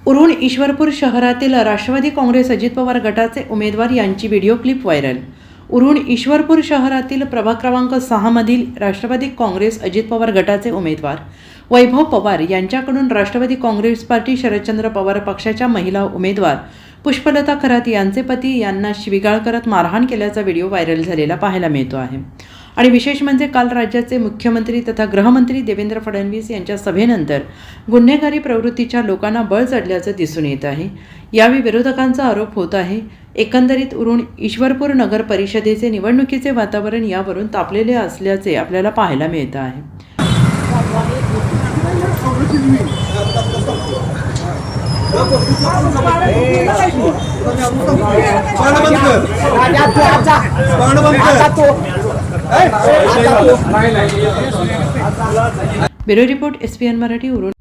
उरण ईश्वरपूर शहरातील राष्ट्रवादी काँग्रेस अजित पवार गटाचे उमेदवार यांची video clip viral. Uran Ishwarpur शहरातील प्रभाग क्रमांक 6 मधील राष्ट्रवादी काँग्रेस अजित पवार गटाचे उमेदवार वैभव पवार यांच्याकडून राष्ट्रवादी काँग्रेस पार्टी शरदचंद्र पवार पक्षाच्या महिला उमेदवार पुष्पलता खरात यांचे पती यांना शिवीगाळ करत मारहाण केल्याचा व्हिडिओ व्हायरल झालेला पाहायला मिळतो आहे। आणि विशेष म्हणजे काल राज्याचे मुख्यमंत्री तथा गृहमंत्री देवेंद्र फडणवीस यांच्या सभेनंतर गुन्हेगारी प्रवृत्तीच्या लोकांना बळ चढल्याचं दिसून येत आहे। यावेळी विरोधकांचा आरोप होत आहे एकंदरीत उरण ईश्वरपूर नगर परिषदेचे निवडणुकीचे वातावरण यावरून तापलेले असल्याचे आपल्याला पाहायला मिळत आहे। Bureau report SPN Marathi Uran.